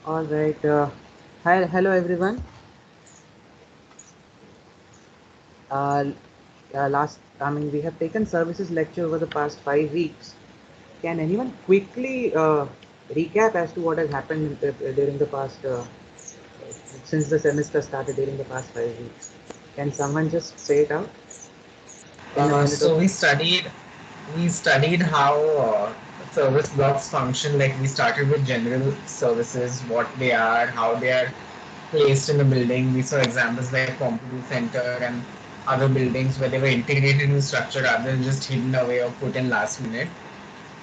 All right. Hello everyone. Uh, we have taken services lecture over the past 5 weeks. Can anyone quickly recap as to what has happened during the past, since the semester started during the past 5 weeks? Can someone just say it out in a minute or So two? we studied how service blocks function. Like we started with general services, what they are, how they are placed in a building. We saw examples like Pompidou Center and other buildings where they were integrated in the structure rather than just hidden away or put in last minute.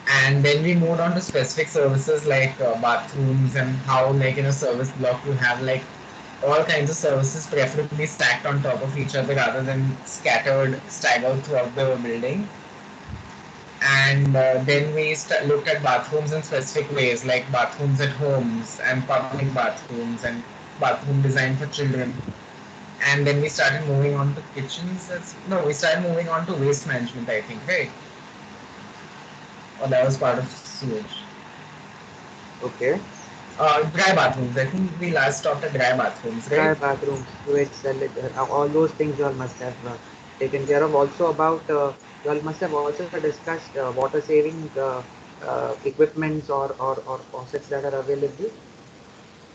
And then we moved on to specific services like bathrooms and how, like in a service block, you have like all kinds of services preferably stacked on top of each other rather than scattered, staggered throughout the building. And then we looked at bathrooms in specific ways, like bathrooms at homes and public bathrooms and bathroom design for children. And then we started moving on to kitchens. No, we started moving on to waste management, I think, right? Or that was part of sewage. Okay. Dry bathrooms. I think we last stopped at dry bathrooms, Dry right? bathrooms, sewage, all those things you all must have taken care of. Also about you all must have also discussed water saving equipments or faucets that are available,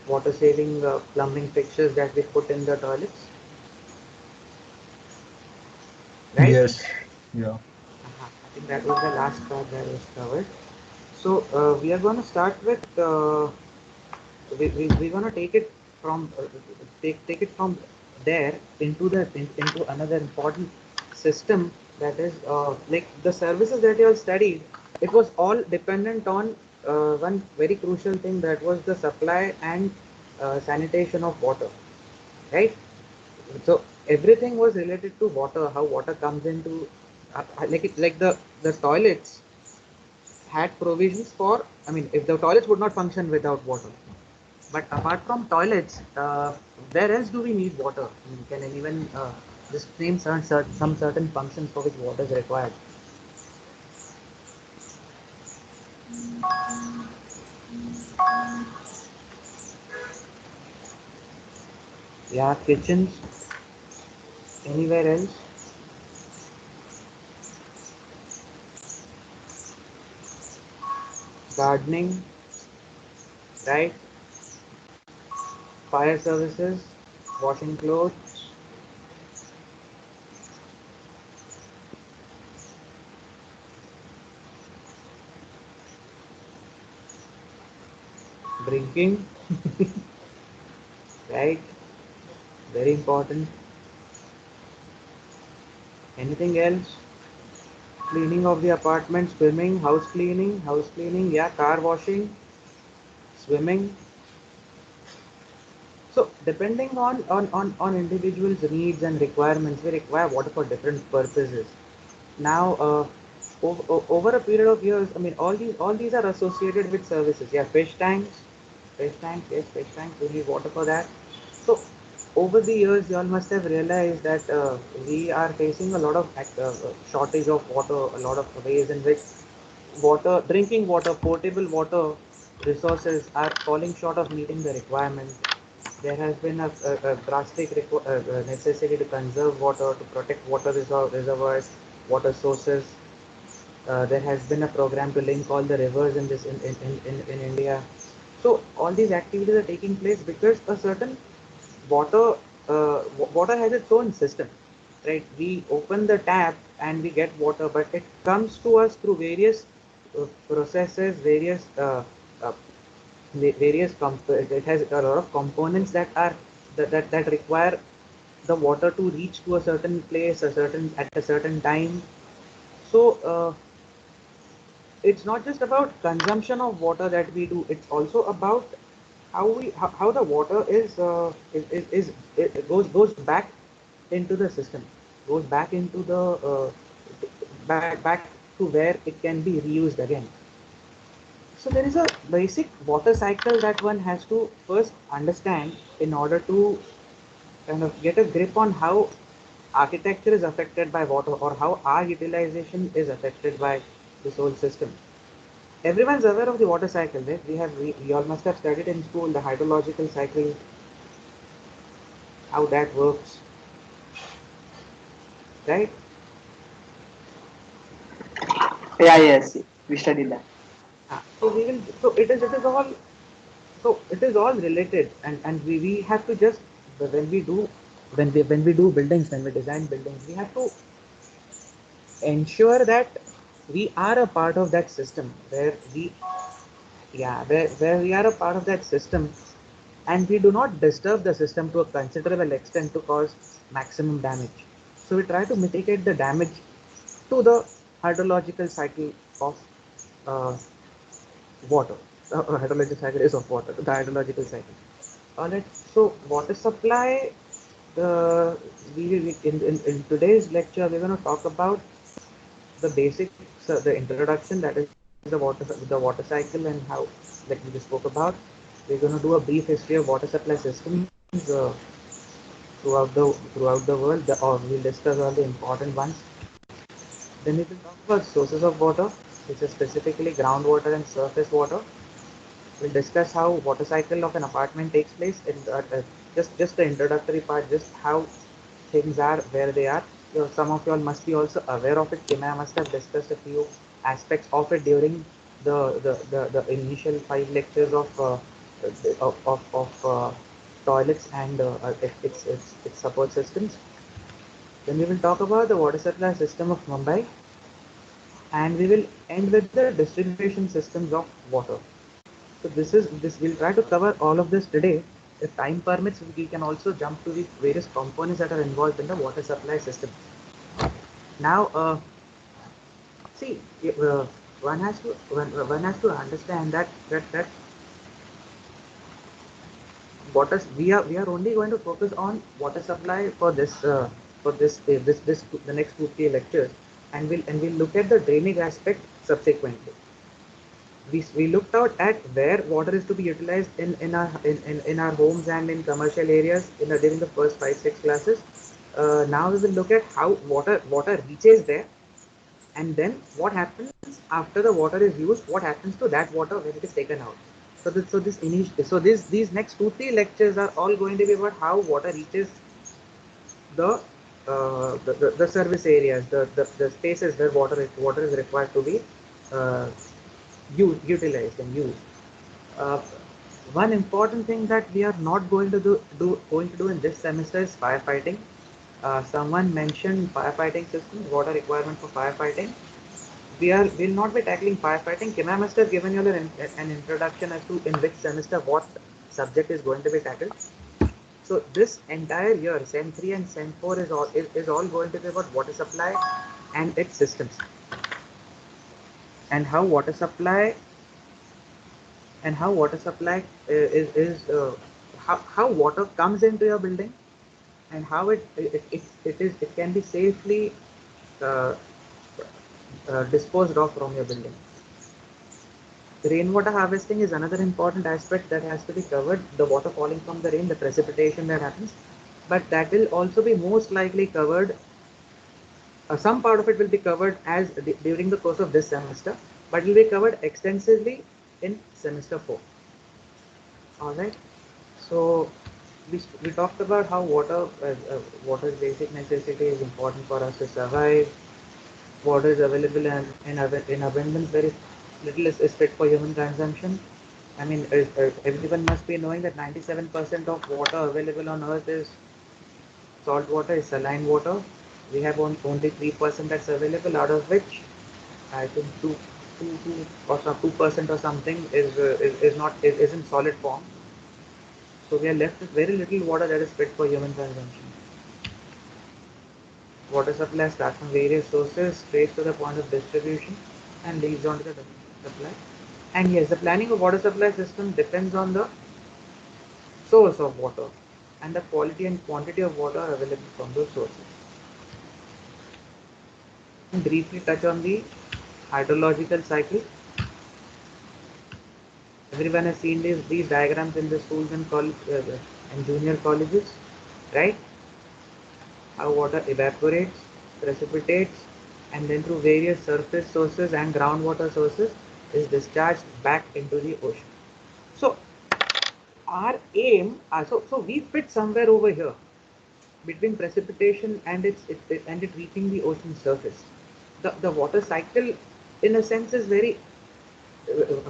water saving plumbing fixtures that we put in the toilets, right? Yes. Yeah. I think that was the last part that was covered. So we are going to start with we're going to take it from there into into another important system, that is like the services that you all studied. It was all dependent on one very crucial thing, that was the supply and sanitation of water, right? So everything was related to water, how water comes into like the toilets had provisions for, I mean, if the toilets would not function without water. But apart from toilets, where else do we need water? I mean, can anyone just name some certain functions for which water is required? Yeah, kitchens. Anywhere else? Gardening, right? Fire services, washing clothes, drinking, right? Very important. Anything else? Cleaning of the apartment, swimming, house cleaning, yeah, car washing, swimming. So depending on individuals' needs and requirements, we require water for different purposes. Now, over a period of years, I mean, all these are associated with services. Yeah, fish tanks, yes, fish tanks. We need water for that. So over the years, you all must have realized that we are facing a lot of shortage of water, a lot of ways in which drinking water, potable water resources are falling short of meeting the requirement. There has been a drastic necessity to conserve water, to protect water reservoirs, water sources. There has been a program to link all the rivers in this in India. So all these activities are taking place because a certain water water has its own system, right? We open the tap and we get water, but it comes to us through various processes, uh, it has a lot of components that require the water to reach to a certain place at a certain time. So it's not just about consumption of water that we do, it's also about how the water it goes back into the system, goes back into the back to where it can be reused again. So there is a basic water cycle that one has to first understand in order to kind of get a grip on how architecture is affected by water, or how our utilization is affected by this whole system. everyone's aware of the water cycle, right? We all must have studied in school the hydrological cycle, how that works, right? Yeah, yes, we studied that. So we will. So it is all. So it is all related, and we have to just when we do when we do buildings, when we design buildings, we have to ensure that we are a part of that system where we yeah where we are a part of that system, and we do not disturb the system to a considerable extent to cause maximum damage. So we try to mitigate the damage to the hydrological cycle of uh, water. Hydrological cycle is of water, the hydrological cycle. Alright, so water supply, uh, in today's lecture, we're going to talk about the basics, the introduction, that is the water cycle and how, like we just spoke about. We're going to do a brief history of water supply systems throughout the world, or we'll discuss all the important ones. Then we will talk about sources of water, which is specifically groundwater and surface water. We'll discuss how water cycle of an apartment takes place in just the introductory part, just how things are where they are. Some of you all must be also aware of it. Kimaya must have discussed a few aspects of it during the initial 5 lectures of toilets and its support systems. Then we will talk about the water supply system of Mumbai, and we will end with the distribution systems of water. So this we'll try to cover all of this today. If time permits, we can also jump to the various components that are involved in the water supply system. Now, see, one has to understand that we are only going to focus on water supply for this the next 2 3 lectures, and we'll look at the drainage aspect subsequently. We looked out at where water is to be utilized in our homes and in commercial areas during the first 5 6 classes. Now we will look at how water reaches there, and then what happens after the water is used. What happens to that water when it is taken out? These next 2 3 lectures are all going to be about how water reaches the the service areas, the spaces where water is required to be uh, utilized and used. Uh, One important thing that we are not going to do in this semester is firefighting. Someone mentioned firefighting systems, water requirement for firefighting. Will not be tackling firefighting. Kimai must have given you an introduction as to in which semester what subject is going to be tackled. So this entire year, Sem 3 and Sem 4 is all going to be about water supply and its systems, and how water supply is how water comes into your building, and how it can be safely uh, disposed of from your building. Rainwater harvesting is another important aspect that has to be covered. The water falling from the rain, the precipitation that happens, but that will also be most likely covered. Some part of it will be covered during the course of this semester, but will be covered extensively in semester 4. All right. So we talked about how water's basic necessity is important for us to survive. Water is available in abundance. Very little is fit for human consumption. I mean, everyone must be knowing that 97% of water available on Earth is salt water, is saline water. We have only 3% that's available, out of which I think 2% or something is in solid form. So we are left with very little water that is fit for human consumption. Water supply starts from various sources, straight to the point of distribution, and leads on to the supply. And yes, the planning of water supply system depends on the source of water and the quality and quantity of water available from those sources. And briefly touch on the hydrological cycle. Everyone has seen these diagrams in the schools and college and junior colleges, right? How water evaporates, precipitates, and then through various surface sources and groundwater sources is discharged back into the ocean. So our aim, so we fit somewhere over here between precipitation and it reaching the ocean surface. The water cycle, in a sense, is very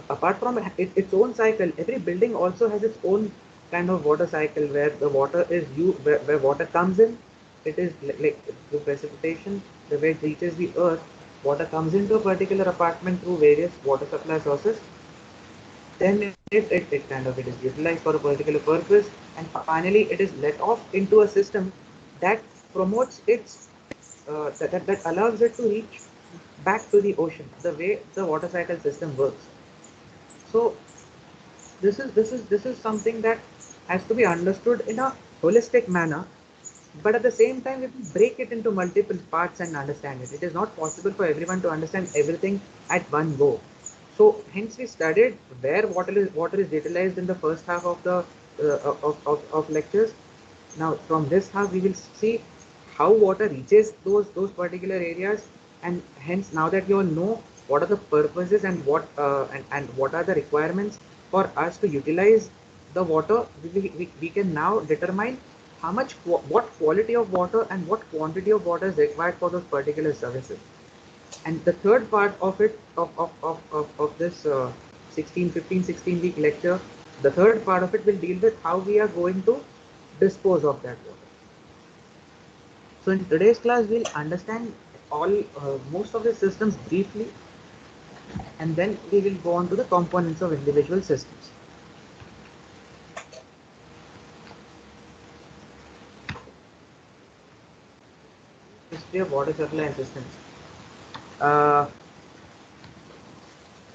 apart from its own cycle. Every building also has its own kind of water cycle where the water is where water comes in. It is like through precipitation, the way it reaches the earth. Water comes into a particular apartment through various water supply sources, then it is utilized for a particular purpose, and finally it is let off into a system that promotes its that allows it to reach back to the ocean, the way the water cycle system works. So this is something that has to be understood in a holistic manner, but at the same time we break it into multiple parts and understand it. It is not possible for everyone to understand everything at one go. So hence we studied where water is utilized in the first half of the of lectures. Now from this half we will see how water reaches those particular areas, and hence now that you all know what are the purposes and and what are the requirements for us to utilize the water, we can now determine how much what quality of water and what quantity of water is required for those particular services. And the third part of it of this 16 week lecture, the third part of it will deal with how we are going to dispose of that water. So in today's class we'll understand all most of the systems briefly, and then we will go on to the components of individual systems. History of water supply and systems. uh,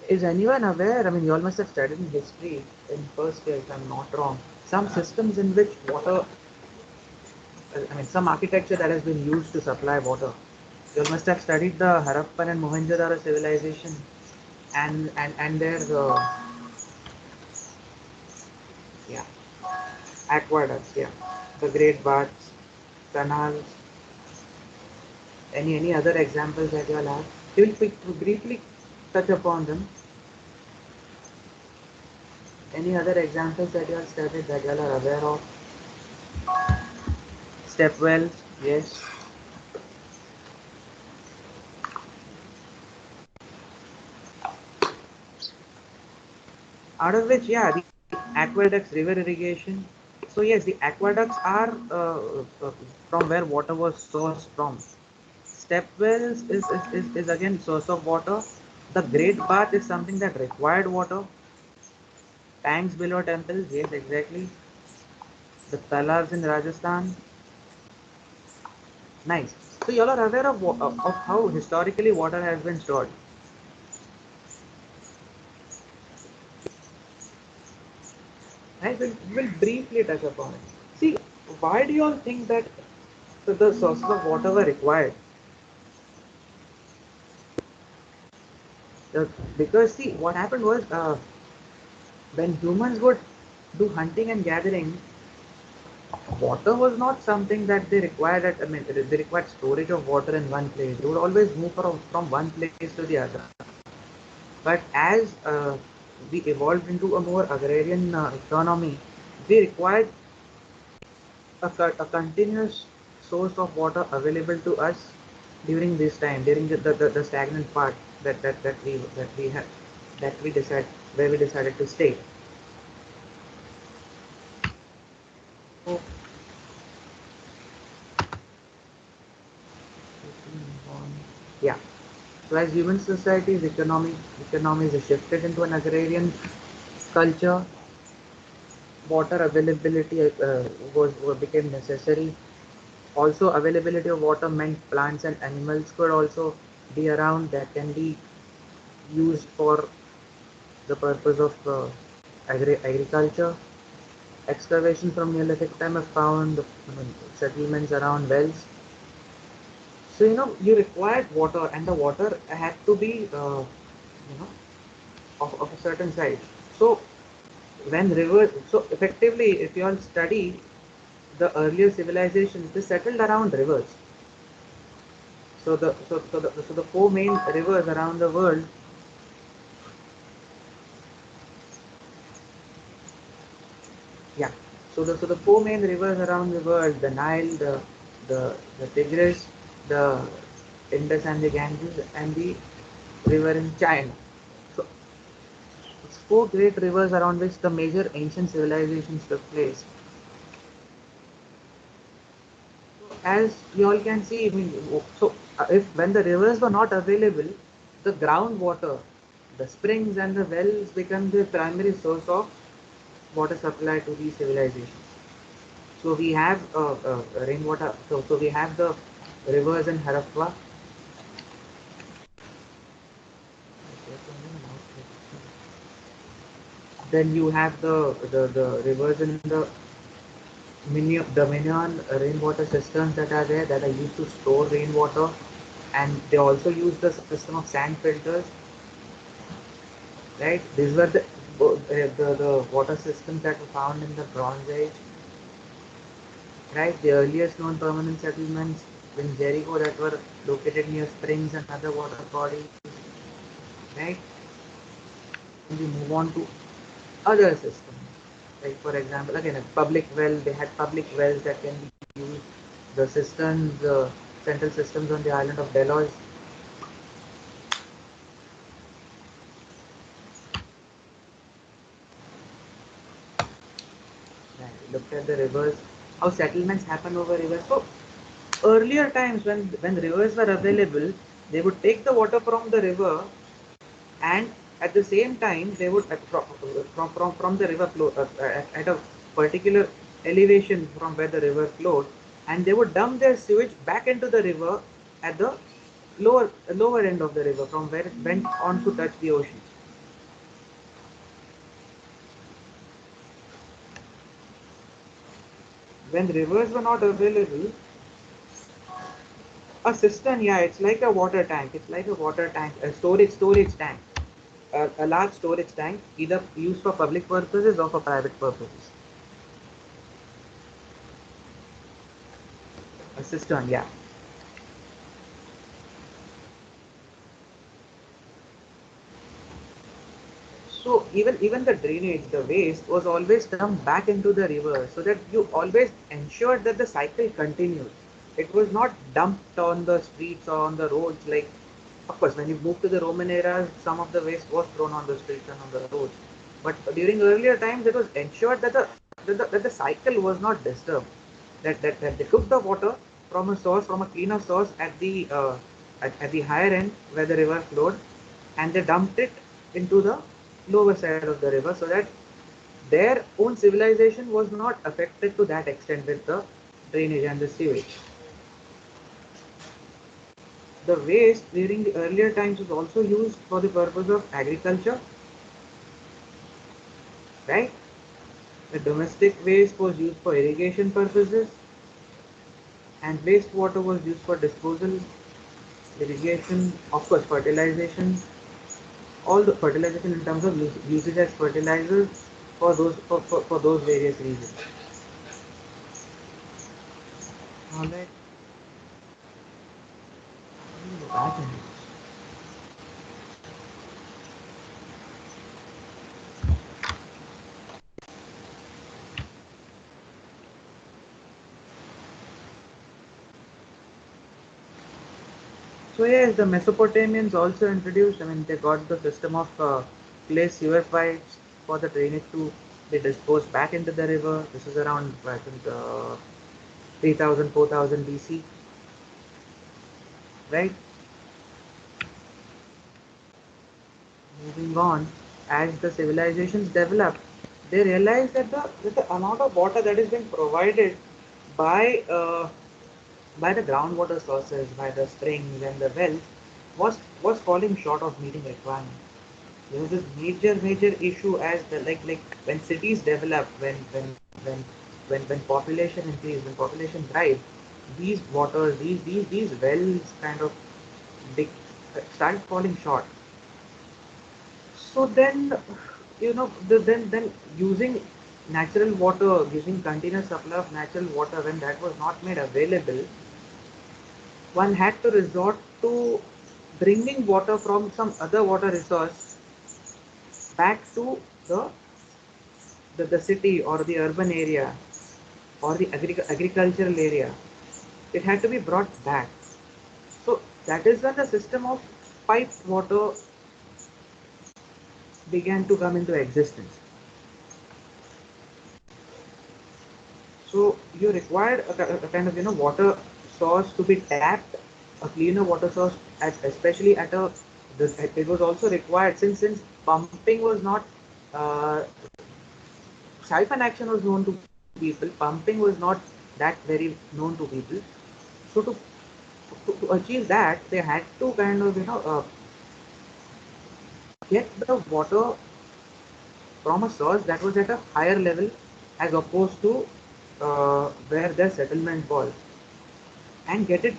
is anyone aware, I mean you all must have studied in history in first year if I'm not wrong, some systems in which water, I mean, some architecture that has been used to supply water. You must have studied the Harappan and Mohenjo-daro civilization, and their yeah, aqueducts, yeah, the great baths, canals. Any other examples that you all have? We will briefly touch upon them. Any other examples that you all studied that you all are aware of? Step wells, yes. Out of which, yeah, the aqueducts, river irrigation. So yes, the aqueducts are from where water was sourced from. Step wells is again source of water. The great bath is something that required water. Tanks below temples, yes, exactly. The talabs in Rajasthan, nice. So you all are aware of how historically water has been stored. Right? We'll briefly touch upon it. See, why do you all think that the sources of water were required? Uh, because see, what happened was when humans would do hunting and gathering, water was not something that they required I mean, they required storage of water in one place. They would always move from one place to the other. But as we evolved into a more agrarian economy, we required a continuous source of water available to us during this time, during the stagnant part that we have that we decide where we decided to stay. So, yeah. So as human societies, economies are shifted into an agrarian culture, water availability became necessary. Also, availability of water meant plants and animals could also be around that can be used for the purpose of agriculture. Excavation from Neolithic time have found settlements around wells. So you required water, and the water had to be of a certain size. So when rivers, so effectively, if you all study the earlier civilizations, they settled around rivers. So the four main rivers around the world So the four main rivers around the world: the Nile, the Tigris, the Indus, and the Ganges, and the river in China. So it's four great rivers around which the major ancient civilizations took place. As you all can see, I mean, if when the rivers were not available, the groundwater, the springs and the wells become the primary source of water supply to these civilizations. So we have rainwater. So we have the rivers in Harappa. Then you have the rivers in the Minion rainwater systems that are there that are used to store rainwater, and they also use the system of sand filters, right? These were the water systems that were found in the Bronze Age, right? The earliest known permanent settlements in Jericho that were located near springs and other water bodies, right? And we move on to other systems, like for example, again a public well. They had public wells that can be used. The cisterns, the central systems on the island of Delos. Right? Looked at the rivers, how settlements happen over rivers. So earlier times when rivers were available, they would take the water from the river, and at the same time they would from the river flow at a particular elevation from where the river flowed, and they would dump their sewage back into the river at the lower end of the river from where it went on to touch the ocean. When rivers were not available, a cistern, yeah, it's like a water tank. It's like a water tank, a storage tank, a large storage tank, either used for public purposes or for private purposes. A cistern, yeah. So even the drainage, the waste was always dumped back into the river, so that you always ensured that the cycle continued. It was not dumped on the streets or on the roads. Like, of course, when you move to the Roman era, some of the waste was thrown on the streets and on the roads. But during earlier times, it was ensured that the cycle was not disturbed. That they took the water from a source, from a cleaner source at the higher end where the river flowed, and they dumped it into the lower side of the river, so that their own civilization was not affected to that extent with the drainage and the sewage. The waste during the earlier times was also used for the purpose of agriculture, right? The domestic waste was used for irrigation purposes, and wastewater was used for disposal, irrigation, of course, fertilization, all the fertilization in terms of usage as fertilizers for those various reasons. All right. Back in. So yes, the Mesopotamians also introduced. I mean, they got the system of clay sewer pipes for the drainage to be disposed back into the river. This is around I think 3000 BC, right? Moving on, as the civilizations developed, they realized that the amount of water that is being provided by by the groundwater sources, by the springs and the wells, was falling short of meeting requirements. There was this major issue as the like when cities develop, when population increase, when population thrive, these waters, these wells kind of dig, started falling short. So then, then using natural water, using continuous supply of natural water when that was not made available, one had to resort to bringing water from some other water resource back to the the city or the urban area or the agricultural area, it had to be brought back. So that is when the system of piped water began to come into existence. So you required a kind of water source to be tapped, a cleaner water source, especially at a. It was also required since pumping was not uh, siphon action was known to people. Pumping was not that very known to people. So to achieve that, they had to kind of get the water from a source that was at a higher level as opposed to where their settlement was, and get it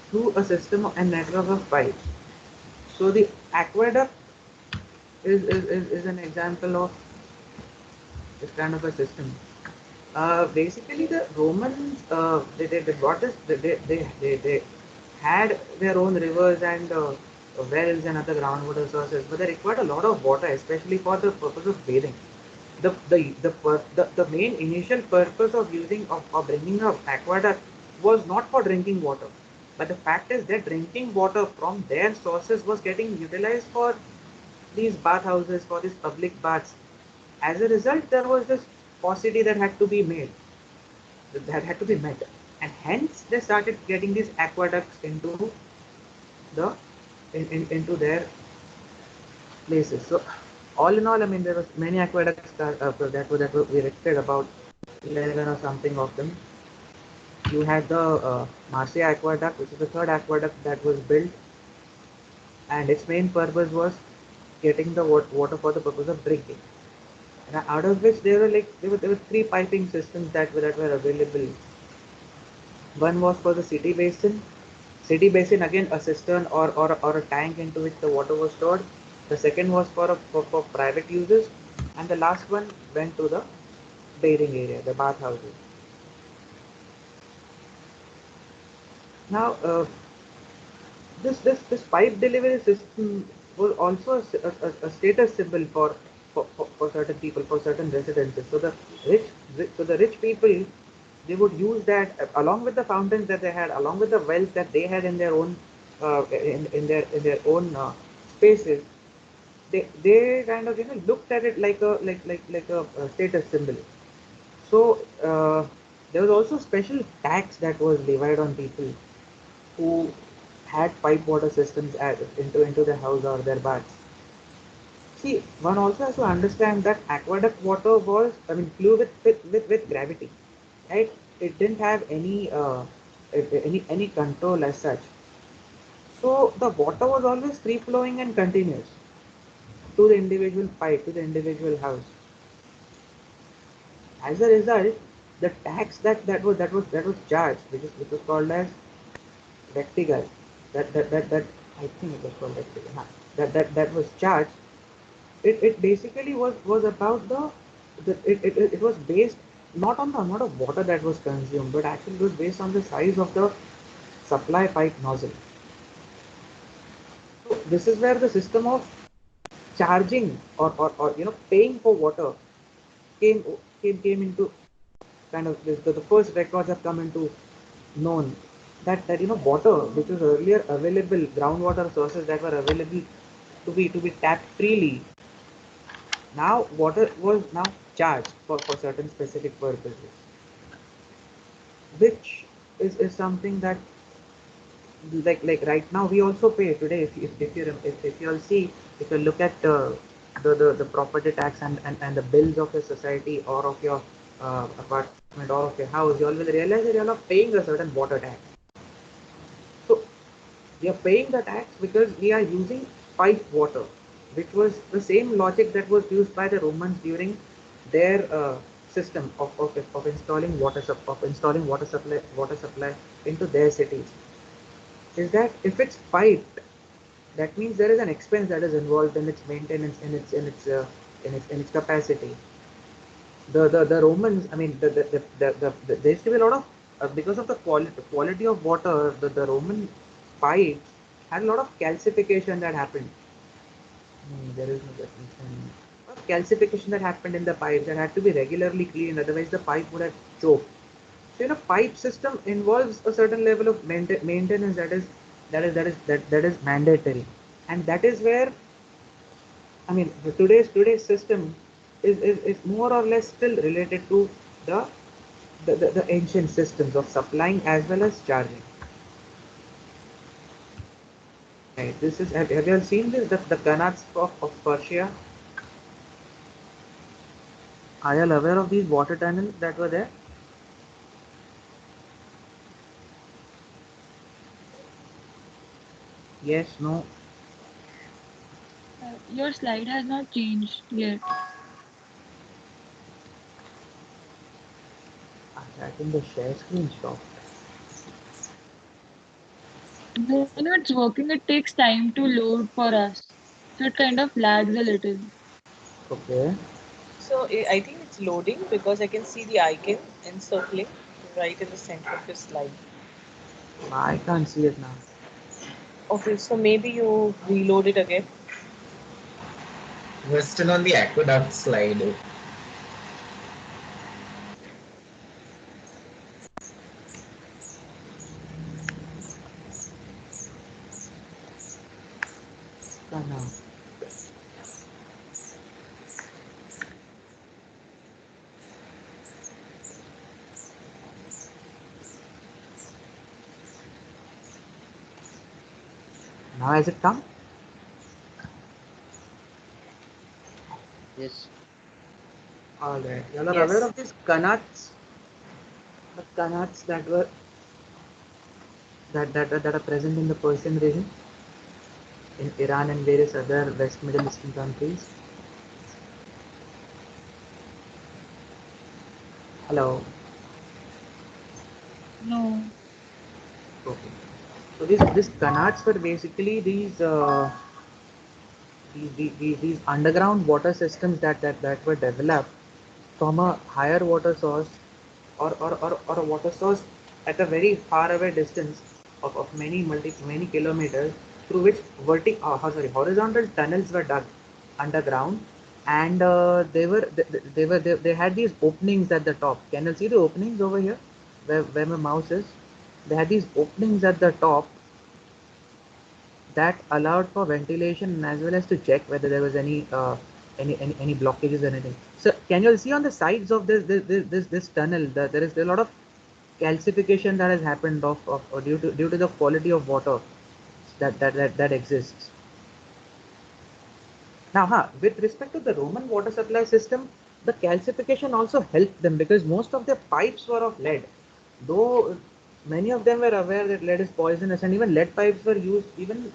through a system and network of pipes. So the aqueduct is an example of this kind of a system. Basically, the Romans they brought this they had their own rivers and wells and other groundwater sources, but they required a lot of water, especially for the purpose of bathing. The main initial purpose of of bringing up aqueduct was not for drinking water, but the fact is that drinking water from their sources was getting utilized for these bathhouses, for these public baths. As a result, there was this paucity that had to be made, that had to be met, and hence they started getting these aqueducts the into their places. So all in all, I mean, there was many aqueducts that were erected, about 11 or something of them. You had the Marcia Aqueduct, which is the third aqueduct that was built, and its main purpose was getting the water for the purpose of drinking. And out of which there were three piping systems that were available. One was for the city basin. City basin, again, a cistern or a tank into which the water was stored. The second was for private uses, and the last one went to the bathing area, the bathhouses. Now, this pipe delivery system was also a status symbol for certain people, for certain residences. So the rich people, they would use that along with the fountains that they had, along with the wells that they had in their own in their own spaces. They kind of looked at it like a status symbol. So there was also special tax that was levied on people who had pipe water systems into their house or their baths. See, one also has to understand that aqueduct water was, I mean, flew with gravity, right? It didn't have any control as such. So the water was always free flowing and continuous to the individual pipe, to the individual house. As a result, the tax that was charged, which was called as rectigal, that I think it was called rectigal. Huh? That was charged. It basically was about it was based not on the amount of water that was consumed, but actually it was based on the size of the supply pipe nozzle. So this is where the system of charging or paying for water came came into kind of the first records have come into known, that water which was earlier available, groundwater sources that were available to be tapped freely, now water was now charged for certain specific purposes, which is something that, like right now we also pay today. If you'll see, if you look at the property tax and the bills of your society or of your apartment or of your house, you all will realize that you all are paying a certain water tax. So we are paying the tax because we are using piped water, which was the same logic that was used by the Romans during their system of installing water supply into their cities. Is that if it's piped, that means there is an expense that is involved in its maintenance, in its capacity. The Romans, I mean, there used to be a lot of because of the quality of water. The Roman pipes had a lot of calcification that happened. There is no definition. of calcification that happened in the pipes that had to be regularly cleaned, otherwise the pipe would have choked. So pipe system involves a certain level of maintenance that is mandatory, and that is where I mean today's system is more or less still related to the the ancient systems of supplying as well as charging. Right. This is have you all seen this the canals of Persia? Are you all aware of these water tunnels that were there? Yes, no. Your slide has not changed yet. I think the share screen stopped. When it's working, it takes time to load for us. So it kind of lags a little. Okay. So I think it's loading because I can see the icon encircling right in the center of your slide. I can't see it now. Okay, so maybe you reload it again. We're still on the aqueduct slide. Now. Now has it come? Yes. Alright. You all are aware Yes. of these qanats? The qanats that are present in the Persian region, in Iran and various other West Middle Eastern countries. Hello. No. Okay. So these qanats were basically these underground water systems that were developed from a higher water source or a water source at a very far away distance of many kilometers, through which horizontal tunnels were dug underground, and they had these openings at the top. Can you see the openings over here where my mouse is? They had these openings at the top that allowed for ventilation as well as to check whether there was any blockages or anything. So can you see on the sides of this tunnel that there is a lot of calcification that has happened of or due to the quality of water that exists. Now, with respect to the Roman water supply system, the calcification also helped them because most of their pipes were of lead. Though many of them were aware that lead is poisonous, and even lead pipes were used even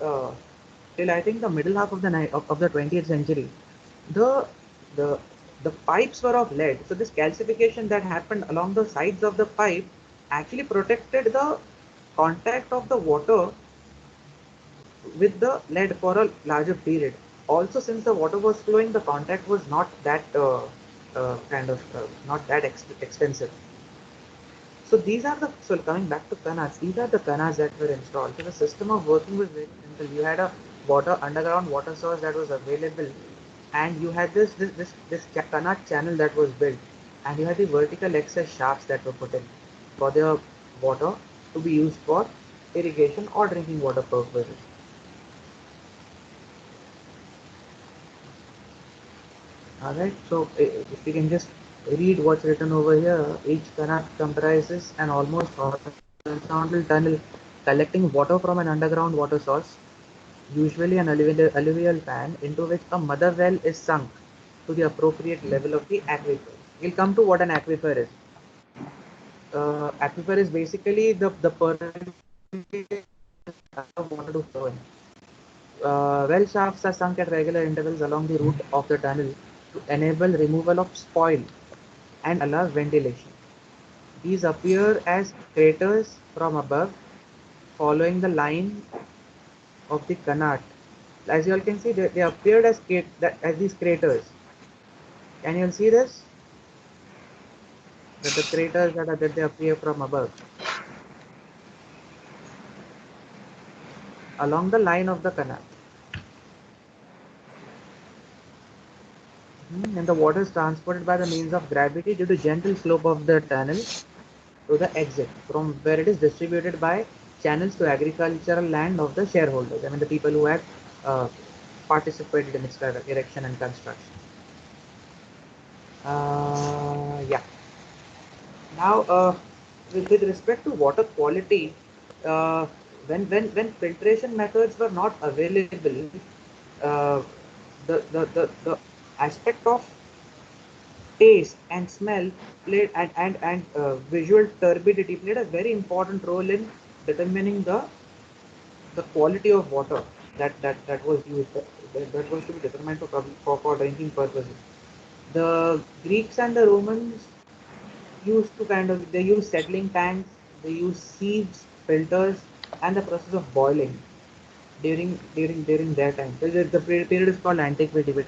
till I think the middle half of the 20th century. The the the pipes were of lead, so this calcification that happened along the sides of the pipe actually protected the contact of the water with the lead for a larger period. Also, since the water was flowing, the contact was not that not that extensive. So these are the so coming back to canals. These are the canals that were installed. So the system of working was very simple. You had a underground water source that was available, and you had this canal channel that was built, and you had the vertical excess shafts that were put in for the water to be used for irrigation or drinking water purposes. Alright, so if you can just read what's written over here, each canal comprises an almost horizontal tunnel collecting water from an underground water source, usually an alluvial pan, into which a mother well is sunk to the appropriate level of the aquifer. We'll come to what an aquifer is. Aquifer is basically the of water to flow in. Well shafts are sunk at regular intervals along the route of the tunnel to enable removal of spoil and allow ventilation. These appear as craters from above, following the line of the Kanat. As you all can see, they appeared as these craters. Can you all see this? That the craters that they appear from above along the line of the Kanat. And the water is transported by the means of gravity due to gentle slope of the tunnel to the exit, from where it is distributed by channels to agricultural land of the shareholders. I mean, the people who had uh, participated in its erection and construction. Yeah. Now, with respect to water quality, uh, when filtration methods were not available, uh, the aspect of taste and smell played and visual turbidity played a very important role in determining the quality of water that was used that was to be determined for drinking purposes. The Greeks and the Romans used to kind of they use settling tanks, they use sieves, filters, and the process of boiling during their time. So the period is called antiquity between